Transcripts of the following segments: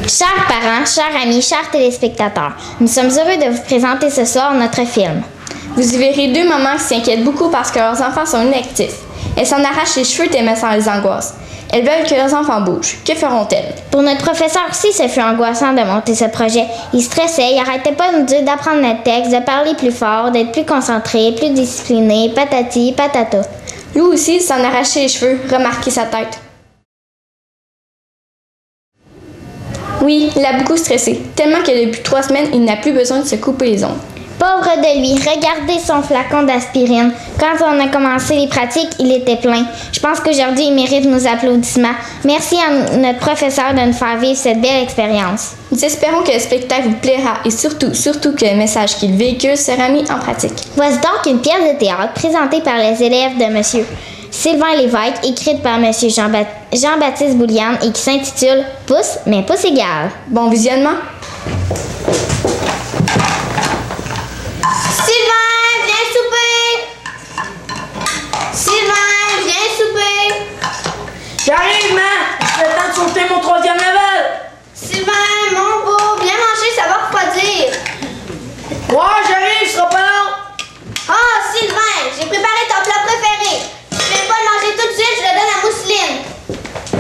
Chers parents, chers amis, chers téléspectateurs, nous sommes heureux de vous présenter ce soir notre film. Vous y verrez deux mamans qui s'inquiètent beaucoup parce que leurs enfants sont inactifs. Elles s'en arrachent les cheveux tellement ça les angoisse. Elles veulent que leurs enfants bougent. Que feront-elles? Pour notre professeur aussi, ce fut angoissant de monter ce projet. Il stressait, il n'arrêtait pas de nous dire d'apprendre notre texte, de parler plus fort, d'être plus concentré, plus discipliné, patati, patata. Lui aussi, il s'en arrachait les cheveux, remarquez sa tête. Oui, il a beaucoup stressé, tellement que depuis 3 semaines, il n'a plus besoin de se couper les ongles. Pauvre de lui, regardez son flacon d'aspirine. Quand on a commencé les pratiques, il était plein. Je pense qu'aujourd'hui, il mérite nos applaudissements. Merci à notre professeur de nous faire vivre cette belle expérience. Nous espérons que le spectacle vous plaira et surtout que le message qu'il véhicule sera mis en pratique. Voici donc une pièce de théâtre présentée par les élèves de M. Sylvain Lévesque, écrite par M. Jean-Baptiste Bouliane et qui s'intitule « Pouce, mais pouce égal ». Bon visionnement! J'arrive, man! C'est le temps de sauter mon 3e level! Sylvain, mon beau, viens manger, ça va refroidir. Ouais, j'arrive, ce sera pas long! Ah, Sylvain, j'ai préparé ton plat préféré. Je vais pas le manger tout de suite, je le donne à Mousseline.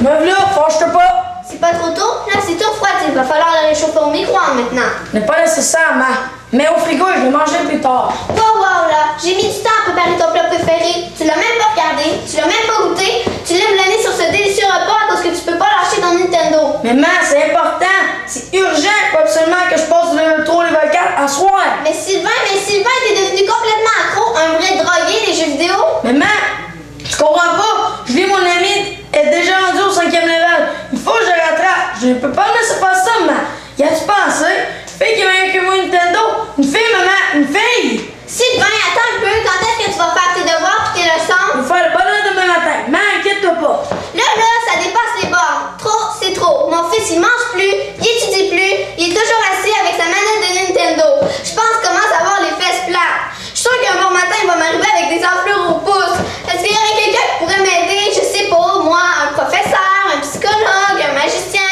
Me v'là, fâche-toi pas! C'est pas trop tôt? Là, c'est tout refroidi. Il va falloir le réchauffer au micro-ondes maintenant. N'est pas nécessaire, man. Mais au frigo, je vais manger plus tard. Wow, là, j'ai mis du temps à préparer ton plat préféré. Tu l'as même pas regardé, tu l'as même pas goûté. Tu lèves le nez sur ce délicieux repas parce que tu peux pas lâcher ton Nintendo. Mais man, c'est important! C'est urgent! Faut absolument que je passe du level 3 au level 4 à soir! Mais Sylvain, t'es devenu complètement accro, un vrai drogué des jeux vidéo. Mais man, tu comprends pas? Je vis mon ami est déjà rendu au 5e level. Il faut que je le rattrape. Je ne peux pas me laisser faire ça, man. Y a-tu pensé? Une fille qui m'a que moi Nintendo? Une fille, maman! Une fille! Sylvain, attends un peu. Quand est-ce que tu vas faire tes devoirs et tes leçons? Je vais faire le bonheur demain matin. Man, inquiète-toi pas. Là, ça dépasse les bornes. Trop, c'est trop. Mon fils, il mange plus, il étudie plus, il est toujours assis avec sa manette de Nintendo. Je pense qu'il commence à avoir les fesses plates. Je suis sûre qu'un bon matin, il va m'arriver avec des enflures au pouce. Est-ce qu'il y aurait quelqu'un qui pourrait m'aider? Je sais pas, moi, un professeur, un psychologue, un magicien,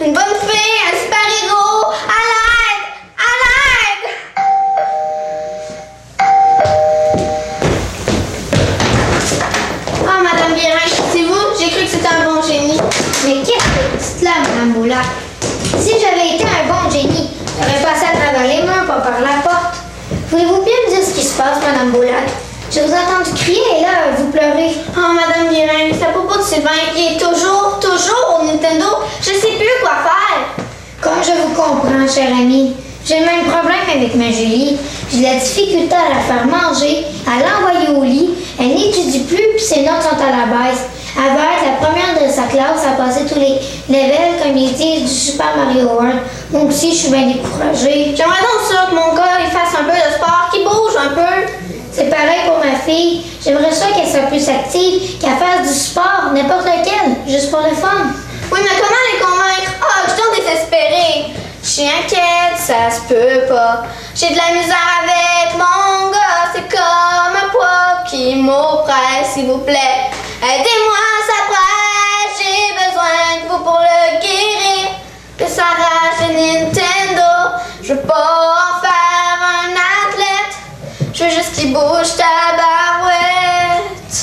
une bonne fée, un super-héros. À l'aide! À l'aide! Ah, Madame Guérin, c'est vous? J'ai cru que c'était un bon génie. Mais qu'est-ce que tu dites là, Mme Boulac? Si j'avais été un bon génie, j'aurais passé à travers les murs, pas par la porte. Voulez-vous bien me dire ce qui se passe, Mme Boulac? Je vous ai entendu crier et là, vous pleurez. Oh, Madame Guérin, c'est à propos de Sylvain. Il est toujours au Nintendo. Je sais plus quoi faire. Comme je vous comprends, cher ami. J'ai le même problème avec ma Julie. J'ai de la difficulté à la faire manger, à l'envoyer au lit. Elle n'étudie plus puis ses notes sont à la baisse. Elle va être la première de sa classe à passer tous les levels comme ils disent du Super Mario World. Moi aussi, je suis bien découragée. J'aimerais donc ça que mon gars il fasse un peu de sport, qu'il bouge un peu. C'est pareil pour ma fille. J'aimerais ça qu'elle soit plus active, qu'elle fasse du sport, n'importe lequel, juste pour le fun. Oui, mais comment les convaincre? Ah, je suis donc désespérée. Je suis inquiète, ça se peut pas. J'ai de la misère avec mon gars, c'est comme un poids qui m'oppresse, s'il vous plaît. Aidez-moi, ça presse, j'ai besoin de vous pour le guérir. Que ça rage le Nintendo, je veux pas en faire un athlète. Je veux juste qu'il bouge ta barouette.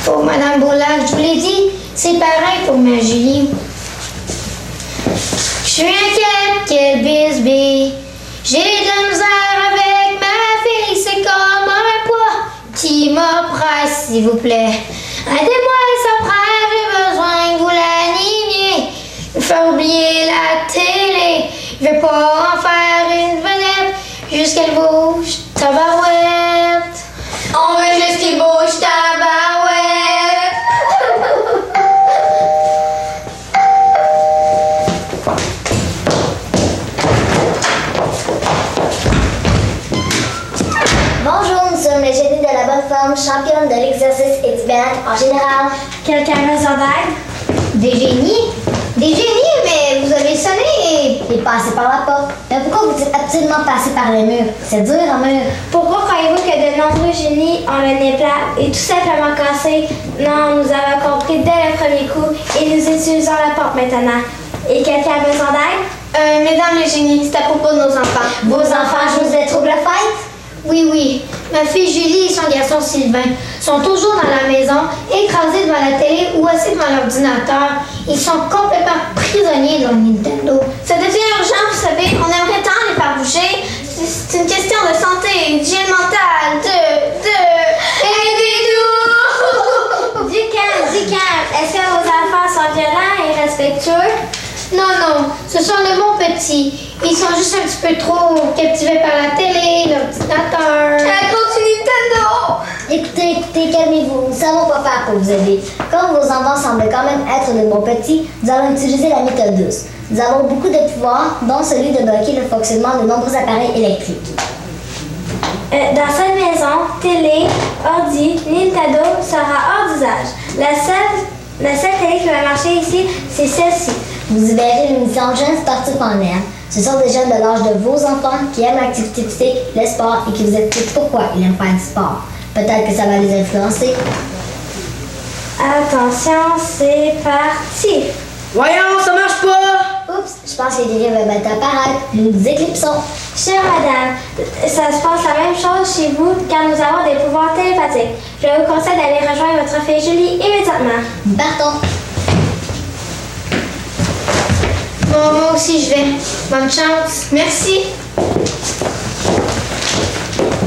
Pour Mme Boulac, je vous l'ai dit, c'est pareil pour ma Julie. Je suis inquiète, quel bisbee. J'ai de la misère avec ma fille, c'est comme un poids qui m'oppresse, s'il vous plaît. Aidez-moi, ça presse, j'ai besoin que vous l'animiez. Il faut oublier la télé, je veux pas en faire une vedette, juste qu'elle bouge ta barouette. On veut juste qu'il bouge ta barouette. Bonjour, nous sommes les génies de la bonne forme, championnes de l'exercice et du bien-être en général. Quelqu'un a besoin d'aide? Des génies? Des génies, mais vous avez sonné et passé par la porte. Mais pourquoi vous dites absolument passer par les murs? C'est dur un mur. Pourquoi croyez-vous que de nombreux génies ont le nez plat et tout simplement cassé? Non, nous avons compris dès le premier coup et nous utilisons la porte maintenant. Et quelqu'un a besoin d'aide? Mesdames les génies, c'est à propos de nos enfants. Vos enfants jouent des troubles fêtes? Oui. Ma fille Julie et son garçon Sylvain sont toujours dans la maison, écrasés devant la télé ou assis devant l'ordinateur. Ils sont complètement prisonniers de leur Nintendo. Ça devient urgent, vous savez. On aimerait tant les faire bouger. C'est une question de santé, d'hygiène mentale, Aidez-nous! Du calme. Est-ce que vos enfants sont violents et respectueux? Non, ce sont de bons petits. Ils sont juste un petit peu trop captivés par la télé, l'ordinateur. À cause du Nintendo! Écoutez, calmez-vous. Nous savons quoi faire pour vous aider. Comme vos enfants semblent quand même être de bons petits, nous allons utiliser la méthode douce. Nous avons beaucoup de pouvoirs, dont celui de bloquer le fonctionnement de nombreux appareils électriques. Dans cette maison, télé, ordi, Nintendo sera hors d'usage. La seule télé qui va marcher ici, c'est celle-ci. Vous y verrez l'émission Jeunes sportifs en herbe. Ce sont des jeunes de l'âge de vos enfants qui aiment l'activité physique, le sport et qui vous expliquent pourquoi ils aiment faire du sport. Peut-être que ça va les influencer. Attention, c'est parti! Voyons, ça marche pas! Oups, je pense que quelqu'un va mettre apparaître. Nous nous éclipsons. Chère madame, ça se passe la même chose chez vous car nous avons des pouvoirs télépathiques. Je vous conseille d'aller rejoindre votre fille Julie immédiatement. Partons. Bon, moi aussi, je vais. Bonne chance. Merci.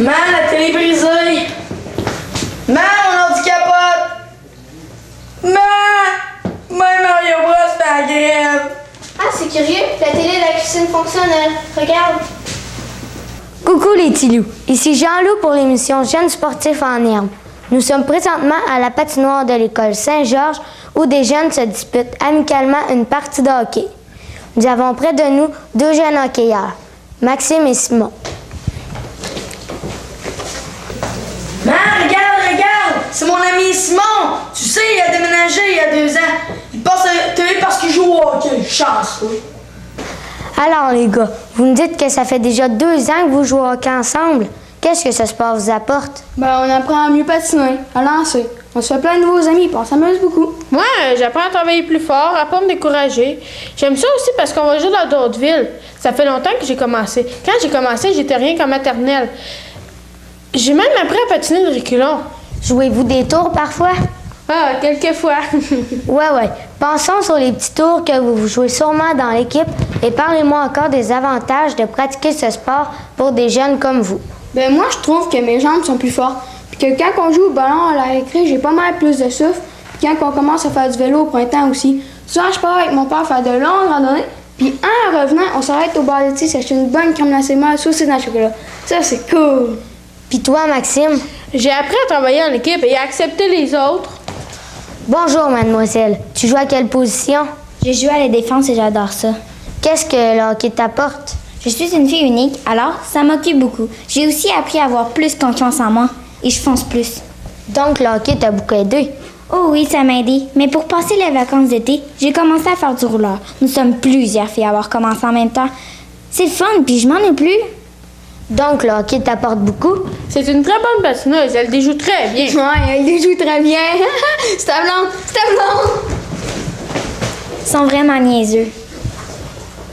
La télé brisée! Mon ordi capote! Même Mario Bros fait la grève! Ah, c'est curieux, la télé de la cuisine fonctionnelle. Regarde. Coucou les petits loups, ici Jean-Loup pour l'émission Jeunes sportifs en herbe. Nous sommes présentement à la patinoire de l'école Saint-Georges où des jeunes se disputent amicalement une partie de hockey. Nous avons près de nous deux jeunes hockeyeurs, Maxime et Simon. Regarde! C'est mon ami Simon! Tu sais, il a déménagé il y a 2 ans. Il passe à la télé parce qu'il joue au hockey. Chance, oui. Alors les gars, vous me dites que ça fait déjà 2 ans que vous jouez au hockey ensemble. Qu'est-ce que ce sport vous apporte? On apprend à mieux patiner, à lancer. On se fait plein de nouveaux amis, puis on s'amuse beaucoup. Moi, j'apprends à travailler plus fort, à pas me décourager. J'aime ça aussi parce qu'on va jouer dans d'autres villes. Ça fait longtemps que j'ai commencé. Quand j'ai commencé, j'étais rien qu'en maternelle. J'ai même appris à patiner de reculons. Jouez-vous des tours parfois? Ah, quelquefois. Ouais. Pensons sur les petits tours que vous jouez sûrement dans l'équipe et parlez-moi encore des avantages de pratiquer ce sport pour des jeunes comme vous. Moi, je trouve que mes jambes sont plus fortes. Puis que quand on joue au ballon à la récré, j'ai pas mal plus de souffle. Puis quand on commence à faire du vélo au printemps aussi. Souvent, je pars avec mon père faire de longues randonnées. Puis en revenant, on s'arrête au bar d'été s'acheter une bonne crème glacée molle saucée dans le chocolat. Ça, c'est cool. Puis toi, Maxime? J'ai appris à travailler en équipe et à accepter les autres. Bonjour, mademoiselle. Tu joues à quelle position? Je joue à la défense et j'adore ça. Qu'est-ce que le hockey t'apporte? Je suis une fille unique, alors ça m'occupe beaucoup. J'ai aussi appris à avoir plus confiance en moi et je fonce plus. Donc, le hockey t'a beaucoup aidé. Oh oui, ça m'a aidé. Mais pour passer les vacances d'été, j'ai commencé à faire du rouleur. Nous sommes plusieurs filles à avoir commencé en même temps. C'est fun, puis je m'en ai plus. Donc, le hockey t'apporte beaucoup? C'est une très bonne patineuse. Elle déjoue très bien. Ouais, il joue très bien. C'est ta blonde. Ils sont vraiment niaiseux.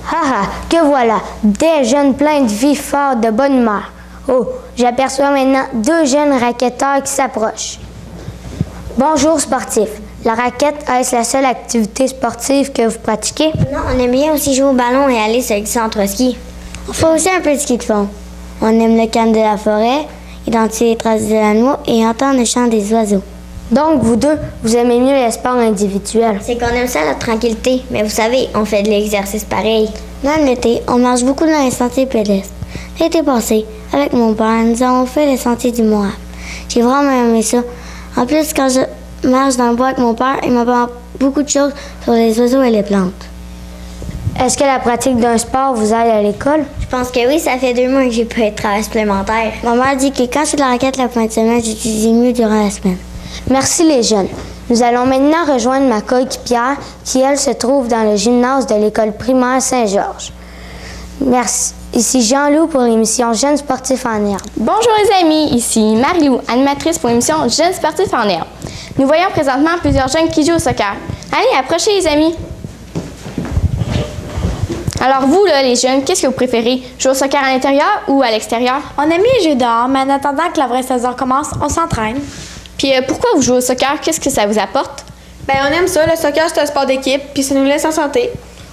Haha, que voilà, des jeunes pleins de vie, forts, de bonne humeur. Oh, j'aperçois maintenant 2 jeunes racketteurs qui s'approchent. Bonjour sportifs. La raquette, est-ce la seule activité sportive que vous pratiquez? Non, on aime bien aussi jouer au ballon et aller se glisser entre skis. On fait aussi un peu de ski de fond. On aime le calme de la forêt, identifier les traces de l'animal et entendre le chant des oiseaux. Donc, vous deux, vous aimez mieux les sports individuels. C'est qu'on aime ça, la tranquillité. Mais vous savez, on fait de l'exercice pareil. Dans l'été, on marche beaucoup dans les sentiers pédestres. L'été passé, avec mon père, nous avons fait les sentiers du Moab. J'ai vraiment aimé ça. En plus, quand je marche dans le bois avec mon père, il m'apprend beaucoup de choses sur les oiseaux et les plantes. Est-ce que la pratique d'un sport vous aide à l'école? Je pense que oui, ça fait 2 mois que j'ai pu être travail supplémentaire. Ma mère dit que quand j'ai de la raquette la fin de semaine, j'utilise mieux durant la semaine. Merci les jeunes. Nous allons maintenant rejoindre ma coéquipière qui, elle, se trouve dans le gymnase de l'école primaire Saint-Georges. Merci. Ici Jean-Loup pour l'émission Jeunes sportifs en herbe. Bonjour les amis, ici Marie-Lou, animatrice pour l'émission Jeunes sportifs en herbe. Nous voyons présentement plusieurs jeunes qui jouent au soccer. Allez, approchez les amis. Alors vous, là, les jeunes, qu'est-ce que vous préférez? Jouer au soccer à l'intérieur ou à l'extérieur? On aime mieux jouer dehors, mais en attendant que la vraie saison commence, on s'entraîne. Puis pourquoi vous jouez au soccer? Qu'est-ce que ça vous apporte? Ben, on aime ça. Le soccer, c'est un sport d'équipe, puis ça nous laisse en santé.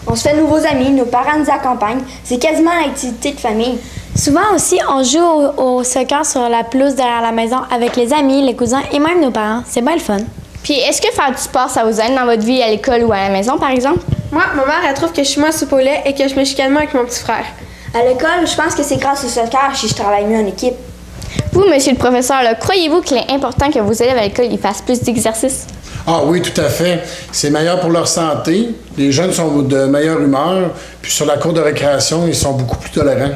On se fait de nouveaux amis, nos parents nous accompagnent. C'est quasiment l'activité de famille. Souvent aussi, on joue au soccer sur la pelouse derrière la maison avec les amis, les cousins et même nos parents. C'est bien le fun. Puis est-ce que faire du sport, ça vous aide dans votre vie à l'école ou à la maison, par exemple? Moi, ma mère, elle trouve que je suis moins soupe au lait et que je me chicane moins avec mon petit frère. À l'école, je pense que c'est grâce au soccer si je travaille mieux en équipe. Vous, monsieur le professeur, là, croyez-vous qu'il est important que vos élèves à l'école ils fassent plus d'exercices? Ah oui, tout à fait. C'est meilleur pour leur santé. Les jeunes sont de meilleure humeur. Puis sur la cour de récréation, ils sont beaucoup plus tolérants.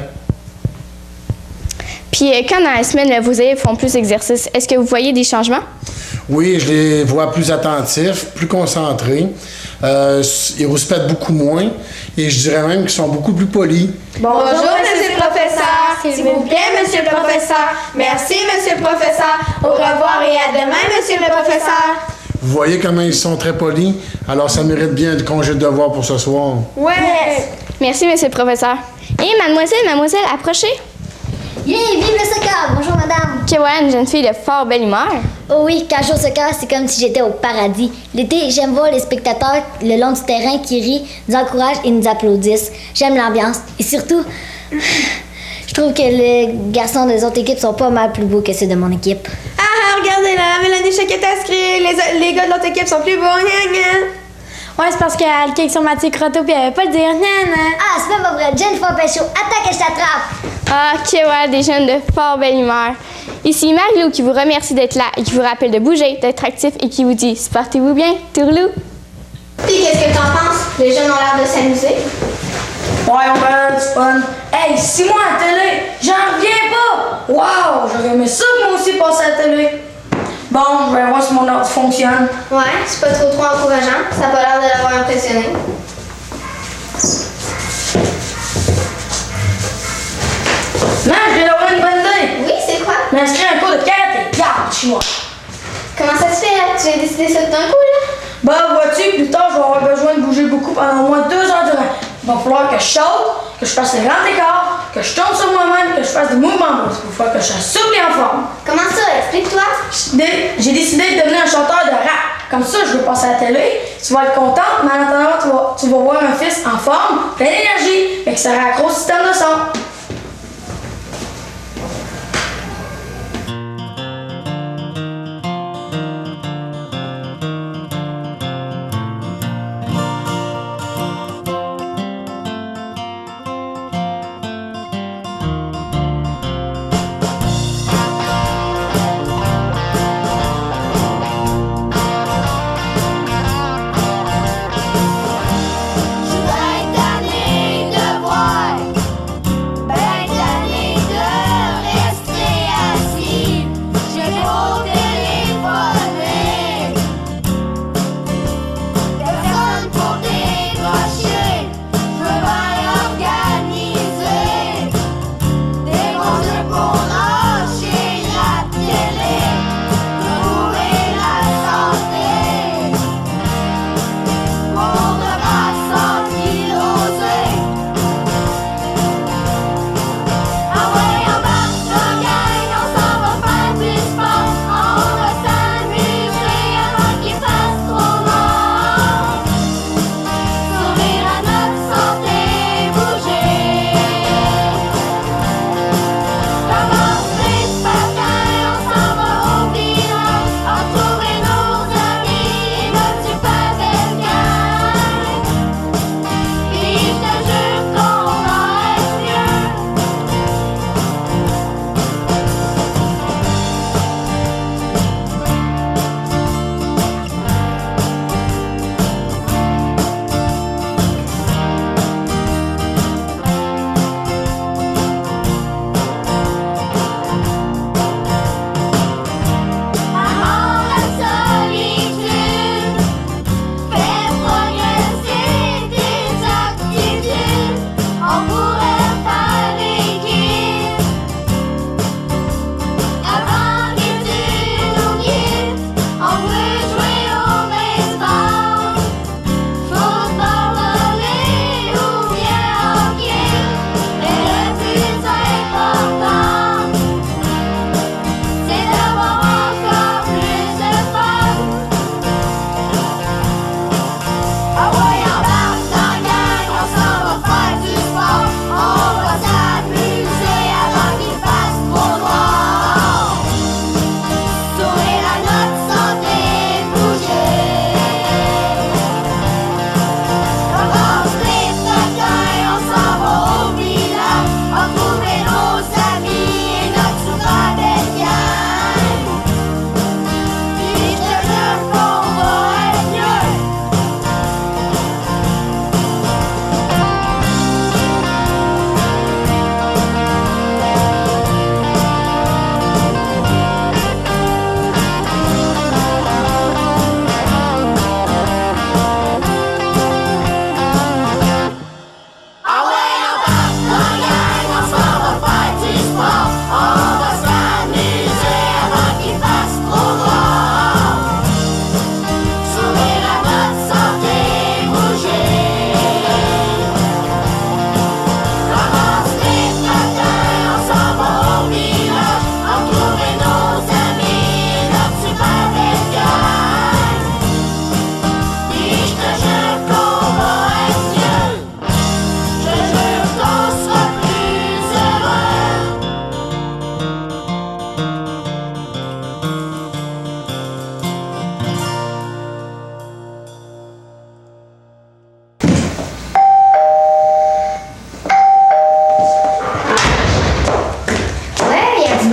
Puis quand dans la semaine, là, vos élèves font plus d'exercices, est-ce que vous voyez des changements? Oui, je les vois plus attentifs, plus concentrés. Ils rouspètent beaucoup moins. Et je dirais même qu'ils sont beaucoup plus polis. Bonjour, monsieur le professeur. S'il vous plaît, monsieur le professeur. Merci, monsieur le professeur. Au revoir et à demain, monsieur le professeur. Vous voyez comment ils sont très polis? Alors ça mérite bien le congé de devoir pour ce soir. Ouais! Merci, monsieur le professeur. Et mademoiselle, approchez. Yeah, vive le soccer! Bonjour, madame! Kewan, une jeune fille de fort belle humeur. Oh oui, quand je joue au soccer, c'est comme si j'étais au paradis. L'été, j'aime voir les spectateurs le long du terrain qui rient, nous encouragent et nous applaudissent. J'aime l'ambiance. Et surtout, je trouve que les garçons des autres équipes sont pas mal plus beaux que ceux de mon équipe. Ah, regardez là, Mélanie Choquette est inscrite. Les gars de l'autre équipe sont plus beaux. Gna, gna. Ouais, c'est parce qu'elle kick sur Mathieu Croteau puis elle avait pas le dire. Ah, c'est pas vrai. Jennifer Péchaud, attaque et je t'attrape! Ah, Kewan, des jeunes de fort belle humeur. Ici Marie-Lou qui vous remercie d'être là et qui vous rappelle de bouger, d'être actif et qui vous dit « Portez-vous bien, tourlou! » Puis qu'est-ce que t'en penses? Les jeunes ont l'air de s'amuser. Ouais, on va avoir du fun. Hey, 6 mois à la télé, j'en reviens pas! Wow, j'aurais aimé ça que moi aussi passer à la télé. Bon, je vais voir si mon ordi fonctionne. Ouais, c'est pas trop encourageant. Ça a pas l'air de l'avoir impressionné. Non, je viens d'avoir une bonne idée. Oui, c'est quoi? M'inscrire à un cours de karaté. Garde, chinois. Comment ça se fait, là? Tu as décidé ça d'un coup, là? Bah, vois-tu, plus tard, je vais avoir besoin de bouger beaucoup pendant au moins 2 heures durant. Il va falloir que je saute, que je fasse les grands écarts, que je tombe sur moi-même, que je fasse des mouvements. Il va falloir que je sois souple et en forme. Comment ça? Explique-toi. J'ai décidé de devenir un chanteur de rap. Comme ça, je vais passer à la télé. Tu vas être contente, mais en attendant, tu vas voir un fils en forme, plein d'énergie, et que ça aura un gros système de son.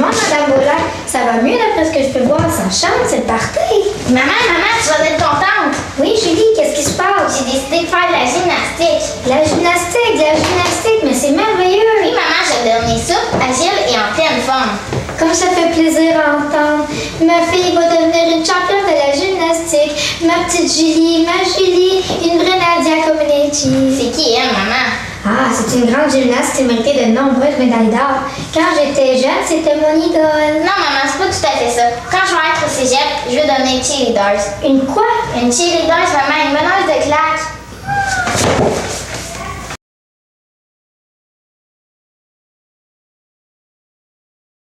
Comment, Madame Boulin? Ça va mieux d'après ce que je peux voir. Ça chante, c'est le party. Maman, tu vas être contente. Oui, Julie, qu'est-ce qui se passe? J'ai décidé de faire de la gymnastique. La gymnastique, mais c'est merveilleux. Oui, maman, je vais devenir souple, agile et en pleine forme. Comme ça fait plaisir à entendre. Ma fille va devenir une championne de la gymnastique. Ma petite Julie, une vraie Nadia Comaneci. C'est qui elle, maman? Ah, c'est une grande gymnaste qui méritait de nombreuses médailles d'or. Quand j'étais jeune, c'était mon idole. Non, maman, c'est pas tout à fait ça. Quand je vais être au cégep, je vais devenir cheerleader. Une quoi? Une cheerleader, maman, une meneuse de claques.